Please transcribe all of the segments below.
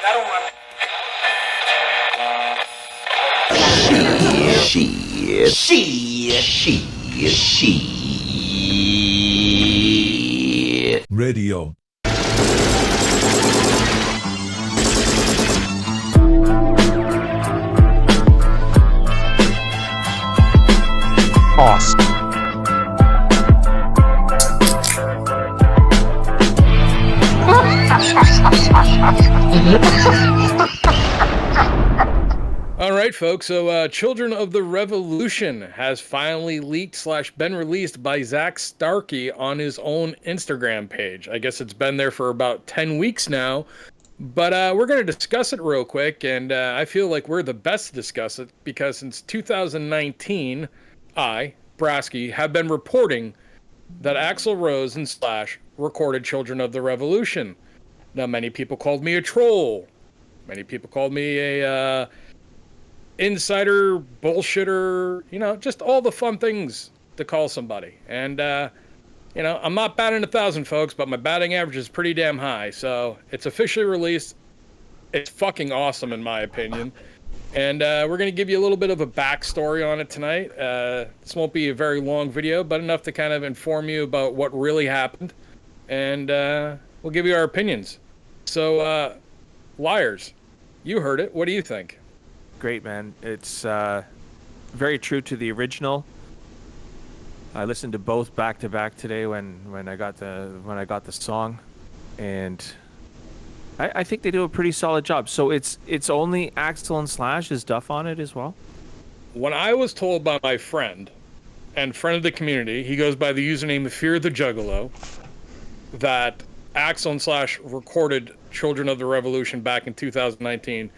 I don't want. Sheeeit Radio. Awesome. All right, folks. So, Children of the Revolution has finally leaked / been released by Zak Starkey on his own Instagram page. I guess it's been there for about 10 weeks now, but we're going to discuss it real quick, and I feel like we're the best to discuss it because since 2019, I, Brasky, have been reporting that Axl Rose and Slash recorded Children of the Revolution. Now, many people called me a troll. Many people called me a insider, bullshitter, just all the fun things to call somebody. And, I'm not batting 1,000, folks, but my batting average is pretty damn high. So it's officially released. It's fucking awesome, in my opinion. And we're going to give you a little bit of a backstory on it tonight. This won't be a very long video, but enough to kind of inform you about what really happened. And we'll give you our opinions. So, Liars, you heard it. What do you think? Great, man. It's very true to the original. I listened to both back to back today when I got the song, and I think they do a pretty solid job. So it's only Axl and Slash. Is Duff on it as well? When I was told by my friend and friend of the community, he goes by the username Fear the Juggalo, that Axl and Slash recorded Children of the Revolution back in 2019.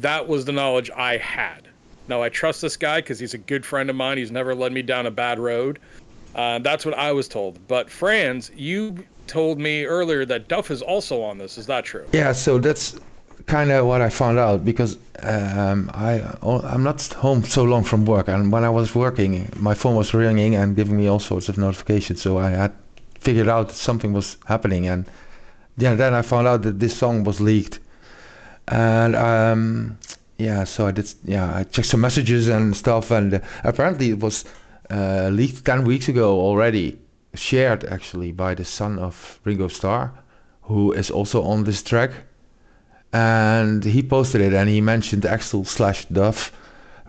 That was the knowledge I had. Now, I trust this guy because he's a good friend of mine. He's never led me down a bad road. That's what I was told. But Franz, you told me earlier that Duff is also on this. Is that true? Yeah, so that's kind of what I found out because I'm not home so long from work. And when I was working, my phone was ringing and giving me all sorts of notifications. So I had figured out that something was happening. And then I found out that this song was leaked. And so I checked some messages and stuff, and apparently it was leaked 10 weeks ago already, shared actually by the son of Ringo Starr, who is also on this track, and he posted it and he mentioned Axl / Duff,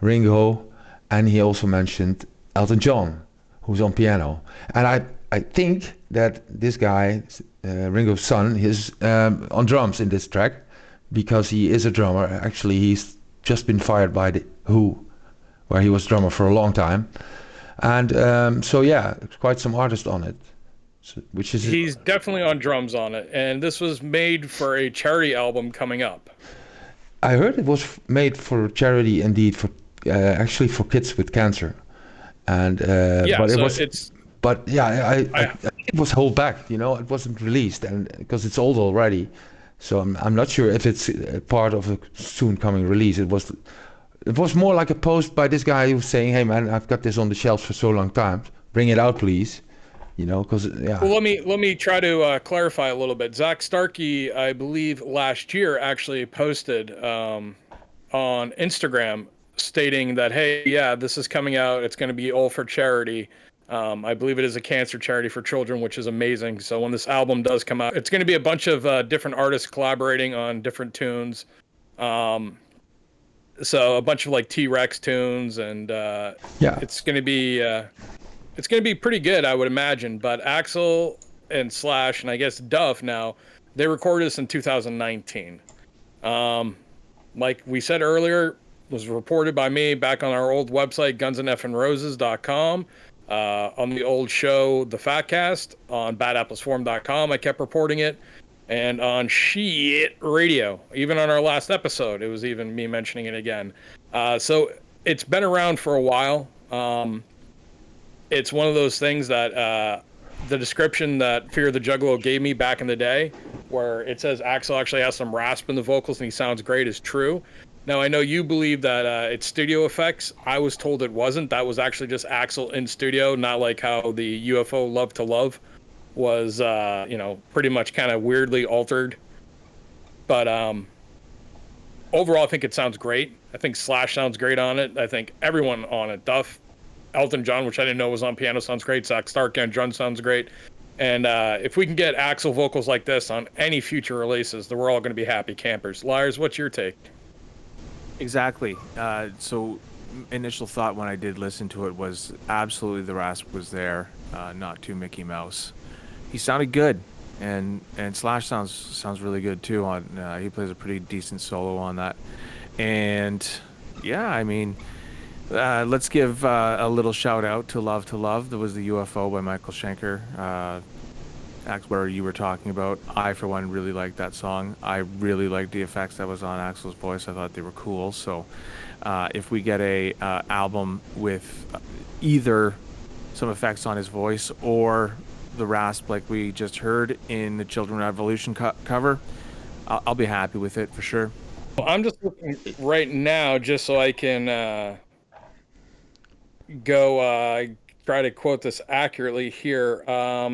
Ringo, and he also mentioned Elton John, who's on piano. And I think that this guy, Ringo's son, is on drums in this track, because he is a drummer. Actually, he's just been fired by the Who, where he was drummer for a long time. And quite some artists on it. He's definitely on drums on it. And this was made for a charity album coming up. I heard it was made for charity indeed, for actually for kids with cancer. And it was held back, it wasn't released, and because it's old already. So I'm not sure if it's part of a soon coming release. It was more like a post by this guy who was saying, "Hey man, I've got this on the shelves for so long time. Bring it out, please." Because Well, let me try to clarify a little bit. Zak Starkey, I believe last year, actually posted on Instagram stating that, "Hey, yeah, this is coming out. It's going to be all for charity." I believe it is a cancer charity for children, which is amazing. So when this album does come out, it's going to be a bunch of different artists collaborating on different tunes. So a bunch of like T-Rex tunes, and it's going to be pretty good, I would imagine. But Axl and Slash, and I guess Duff now, they recorded this in 2019. Like we said earlier, was reported by me back on our old website, gunsandeffandroses.com. On the old show, The Fatcast, on badapplesforum.com, I kept reporting it, and on Sheeeit Radio, even on our last episode, it was even me mentioning it again. So it's been around for a while. It's one of those things that the description that Fear the Juggalo gave me back in the day, where it says Axl actually has some rasp in the vocals and he sounds great, is true. Now, I know you believe that it's studio effects. I was told it wasn't. That was actually just Axl in studio, not like how the UFO Love to Love was, pretty much kind of weirdly altered. But overall, I think it sounds great. I think Slash sounds great on it. I think everyone on it, Duff, Elton John, which I didn't know was on piano, sounds great. Zak Starkey on drum sounds great. And if we can get Axl vocals like this on any future releases, then we're all going to be happy campers. Liars, what's your take? Exactly. So initial thought when I did listen to it was absolutely the rasp was there, not too Mickey Mouse. He sounded good, and Slash sounds really good too. On he plays a pretty decent solo on that, and yeah, I mean, let's give a little shout out to Love to Love. That was the UFO by Michael Schenker. Where you were talking about. I, for one, really liked that song. I really liked the effects that was on Axl's voice. I thought they were cool. So if we get a album with either some effects on his voice or the rasp like we just heard in the Children Revolution cover, I'll be happy with it for sure. Well, I'm just looking right now just so I can go try to quote this accurately here.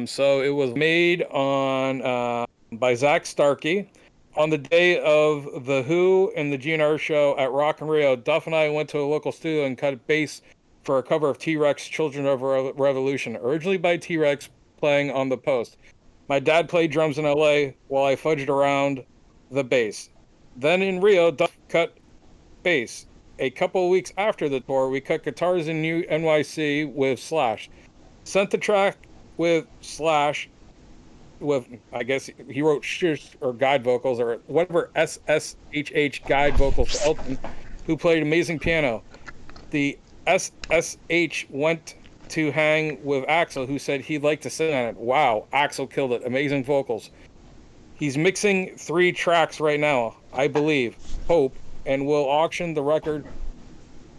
So it was made on by Zak Starkey on the day of the Who and the GNR show at Rock and Rio. Duff and I went to a local studio and cut bass for a cover of T-Rex Children of Revolution, originally by T-Rex playing on the Post. My dad played drums in LA while I fudged around the bass. Then in Rio, Duff cut bass. A couple of weeks after the tour, we cut guitars in New NYC with Slash. Sent the track with Slash, with, I guess he wrote shush or guide vocals or whatever, SSHH guide vocals to Elton, who played amazing piano. The SSH went to hang with Axl, who said he'd like to sing on it. Wow, Axl killed it. Amazing vocals. He's mixing 3 tracks right now, I believe. Hope. And will auction the record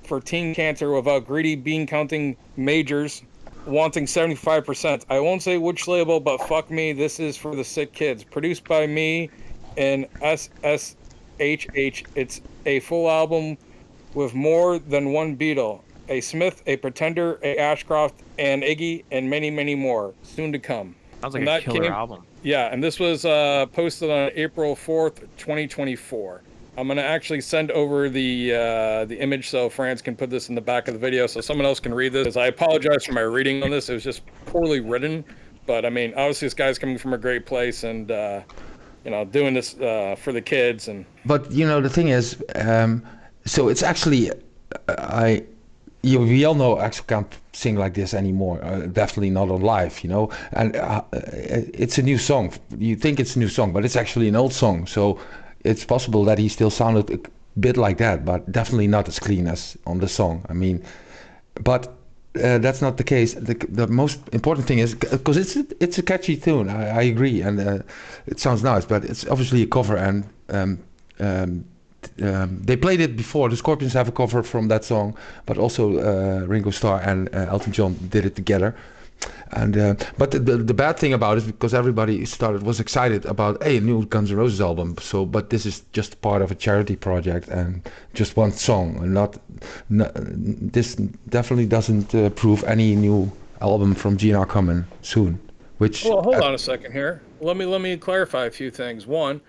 for Teen Cancer without greedy bean counting majors wanting 75%. I won't say which label, but fuck me, this is for the sick kids. Produced by me and SSHH. It's a full album with more than one Beatle. A Smith, a Pretender, a Ashcroft, and Iggy, and many, many more. Soon to come. Sounds like a killer album. Yeah, and this was posted on April 4th, 2024. I'm going to actually send over the image so France can put this in the back of the video so someone else can read this. I apologize for my reading on this. It was just poorly written. But, I mean, obviously this guy's coming from a great place and, doing this for the kids. But, the thing is, so it's actually, we all know Axl can't sing like this anymore. Definitely not on live, And it's a new song. You think it's a new song, but it's actually an old song. So it's possible that he still sounded a bit like that, but definitely not as clean as on the song. I mean, but that's not the case. The most important thing is, because it's a catchy tune, I agree, and it sounds nice, but it's obviously a cover, and they played it before. The Scorpions have a cover from that song, but also Ringo Starr and Elton John did it together. And but the bad thing about it, because everybody was excited about a new Guns N' Roses album. So, but this is just part of a charity project and just one song, and not this definitely doesn't prove any new album from GNR coming soon. Which hold on a second here. Let me clarify a few things. One,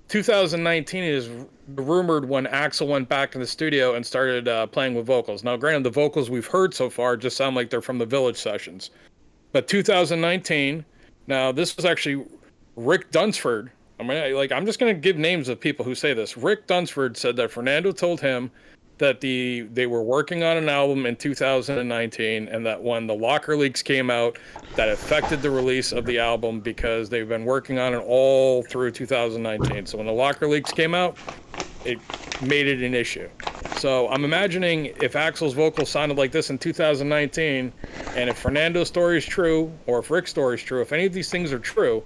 2019 is rumored when Axl went back to the studio and started playing with vocals. Now, granted, the vocals we've heard so far just sound like they're from the Village sessions. But 2019, now this was actually Rick Dunsford. I'm just going to give names of people who say this. Rick Dunsford said that Fernando told him that they were working on an album in 2019, and that when the Locker leaks came out, that affected the release of the album because they've been working on it all through 2019. So when the Locker leaks came out, it made it an issue. So I'm imagining if Axl's vocals sounded like this in 2019, and if Fernando's story is true, or if Rick's story is true, if any of these things are true,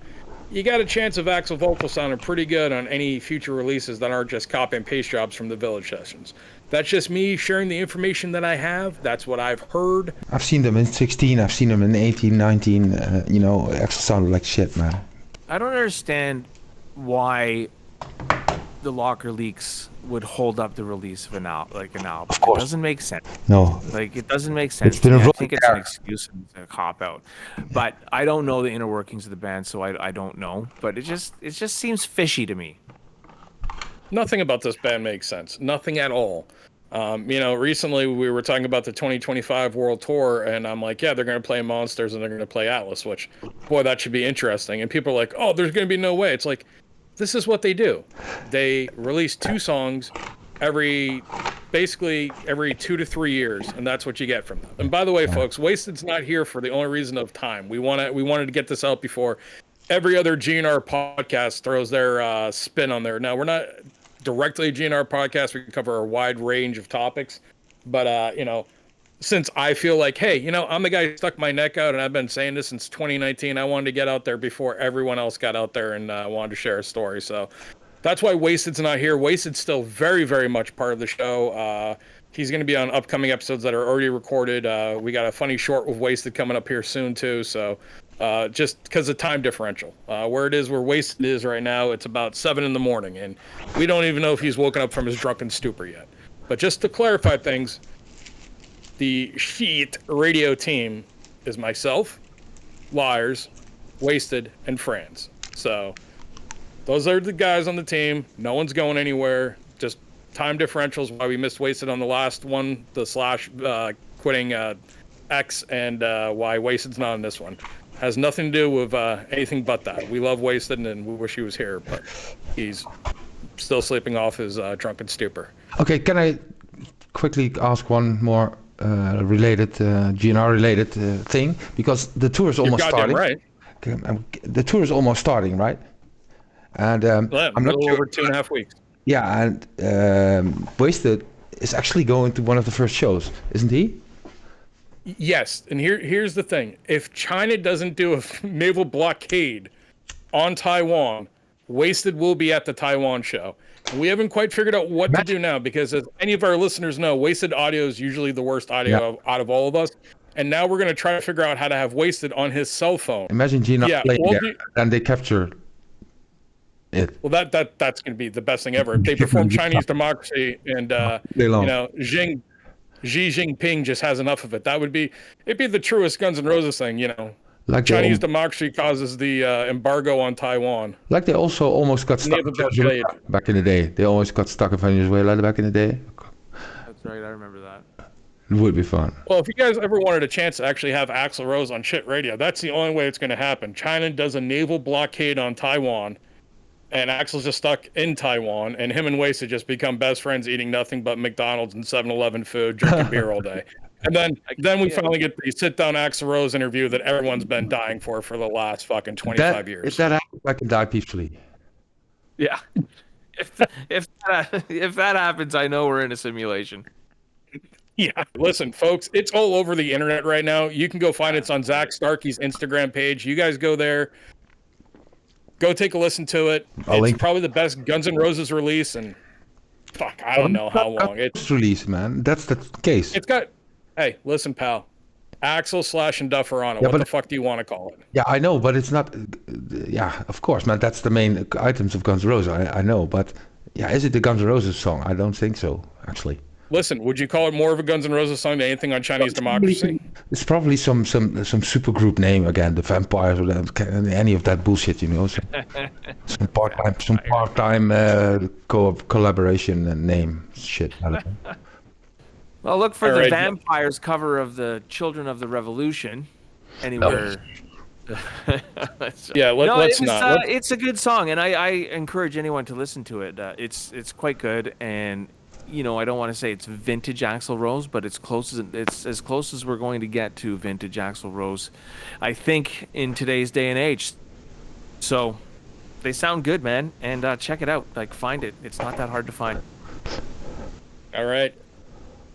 you got a chance of Axl vocals sounding pretty good on any future releases that aren't just copy and paste jobs from the Village sessions. That's just me sharing the information that I have. That's what I've heard. I've seen them in 16, I've seen them in 18, 19. Axl sounded like shit, man. I don't understand why the Locker leaks would hold up the release of an album. Of course. It doesn't make sense. No. It doesn't make sense. I think it's an excuse and a cop-out. But I don't know the inner workings of the band, so I don't know. But it just seems fishy to me. Nothing about this band makes sense. Nothing at all. Recently we were talking about the 2025 World Tour, and I'm like, yeah, they're going to play Monsters and they're going to play Atlas, which, boy, that should be interesting. And people are like, oh, there's going to be no way. It's like, this is what they do. They release 2 songs basically every 2 to 3 years, and that's what you get from them. And by the way, folks, Wasted's not here for the only reason of time. We wanted to get this out before every other GNR podcast throws their spin on there. Now, we're not directly a GNR podcast. We can cover a wide range of topics, but since I feel like, hey, I'm the guy who stuck my neck out, and I've been saying this since 2019. I wanted to get out there before everyone else got out there and wanted to share a story. So that's why Wasted's not here. Wasted's still very, very much part of the show. He's going to be on upcoming episodes that are already recorded. We got a funny short with Wasted coming up here soon too. So just because of time differential, where Wasted is right now, it's about 7 a.m, and we don't even know if he's woken up from his drunken stupor yet. But just to clarify things, the Sheeeit radio team is myself, Liars, Wasted, and Franz. So those are the guys on the team. No one's going anywhere. Just time differentials, why we missed Wasted on the last one, the slash quitting X, and why Wasted's not on this one. Has nothing to do with anything but that. We love Wasted, and we wish he was here, but he's still sleeping off his drunken stupor. Okay, can I quickly ask one more GNR-related thing? Because the tour is almost starting. Right. The tour is almost starting, right? And I'm not sure. Over 2.5 weeks. Yeah, and Wasted is actually going to one of the first shows, isn't he? Yes, and here's the thing. If China doesn't do a naval blockade on Taiwan, Wasted will be at the Taiwan show. And we haven't quite figured out what to do now, because as any of our listeners know, Wasted audio is usually the worst audio out of all of us. And now we're going to try to figure out how to have Wasted on his cell phone. Imagine Gina playing there, and they capture it. Well, that's going to be the best thing ever. If they perform Chinese Democracy and Xi Jinping just has enough of it, it'd be the truest Guns N' Roses thing, Like Chinese Democracy causes the embargo on Taiwan. Like they also almost got stuck in Venezuela back in the day. They always got stuck in Venezuela back in the day. That's right, I remember that. It would be fun. Well, if you guys ever wanted a chance to actually have Axl Rose on Shit Radio, that's the only way it's going to happen. China does a naval blockade on Taiwan, and Axl's just stuck in Taiwan, and him and Wasted just become best friends, eating nothing but McDonald's and 7-Eleven food, drinking beer all day. And then we finally get the sit-down Axl Rose interview that everyone's been dying for the last fucking 25 years. If that happens, I can die peacefully. Yeah. If that happens, I know we're in a simulation. Yeah. Listen, folks, it's all over the internet right now. You can go find it. It's on Zak Starkey's Instagram page. You guys go there. Go take a listen to it. It's probably the best Guns N' Roses release, and fuck, I don't know how long. It's release, man. That's the case. It's got... Hey, listen, pal. Axl, Slash, and Duff are on it. What the fuck do you want to call it? Yeah, I know, but it's not... Yeah, of course, man. That's the main items of Guns N' Roses. I know, but... Yeah, is it the Guns N' Roses song? I don't think so, actually. Listen, would you call it more of a Guns N' Roses song than anything on Chinese Democracy? It's probably some supergroup name again, the Vampires or any of that bullshit, some part-time collaboration name shit. Well, look for the Vampires cover of the Children of the Revolution anywhere. Let's not. It's a good song, and I encourage anyone to listen to it. It's quite good, and I don't want to say it's vintage Axl Rose, but it's as close as we're going to get to vintage Axl Rose, I think, in today's day and age. So they sound good, man, and check it out. Find it. It's not that hard to find. All right.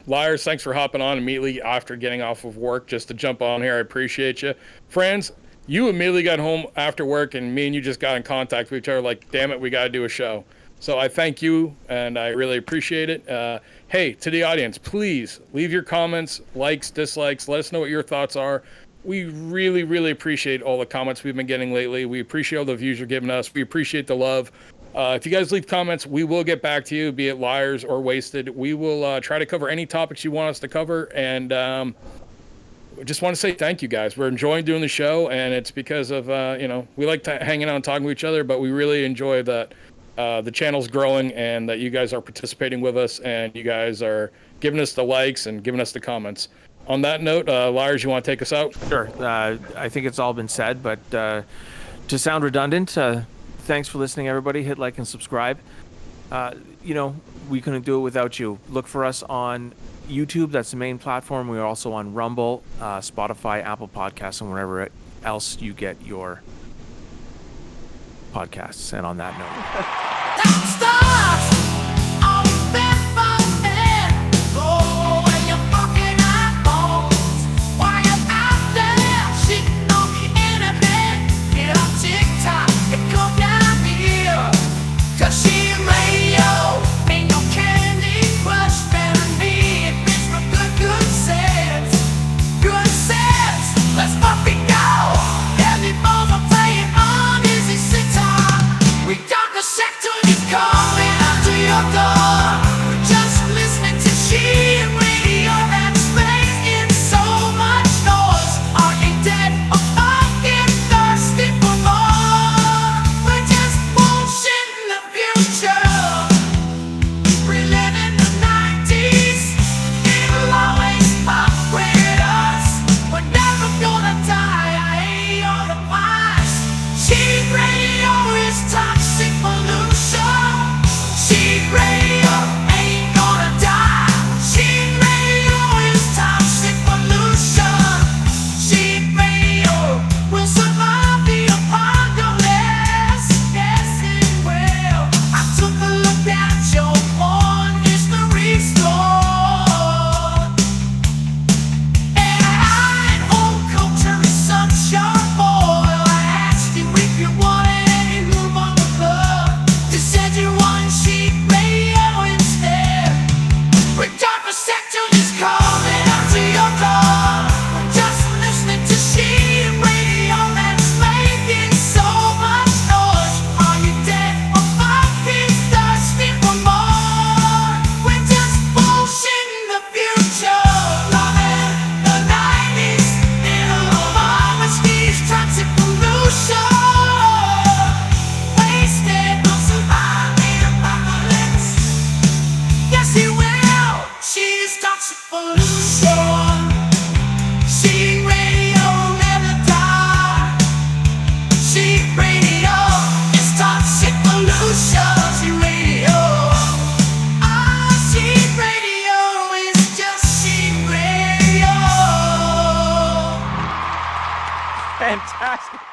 Liars, thanks for hopping on immediately after getting off of work just to jump on here. I appreciate you. Friends, you immediately got home after work, and me and you just got in contact with each other like, damn it, we got to do a show. So I thank you, and I really appreciate it. Hey, to the audience, please leave your comments, likes, dislikes. Let us know what your thoughts are. We really, really appreciate all the comments we've been getting lately. We appreciate all the views you're giving us. We appreciate the love. If you guys leave comments, we will get back to you, be it Liars or Wasted. We will try to cover any topics you want us to cover. And we just want to say thank you, guys. We're enjoying doing the show, and it's because of, we like hanging out and talking to each other, but we really enjoy that the channel's growing and that you guys are participating with us and you guys are giving us the likes and giving us the comments. On that note, Lars, you want to take us out? Sure. I think it's all been said, but to sound redundant, thanks for listening, everybody. Hit like and subscribe. We couldn't do it without you. Look for us on YouTube. That's the main platform. We are also on Rumble, Spotify, Apple Podcasts, and wherever else you get your podcasts. And on that note.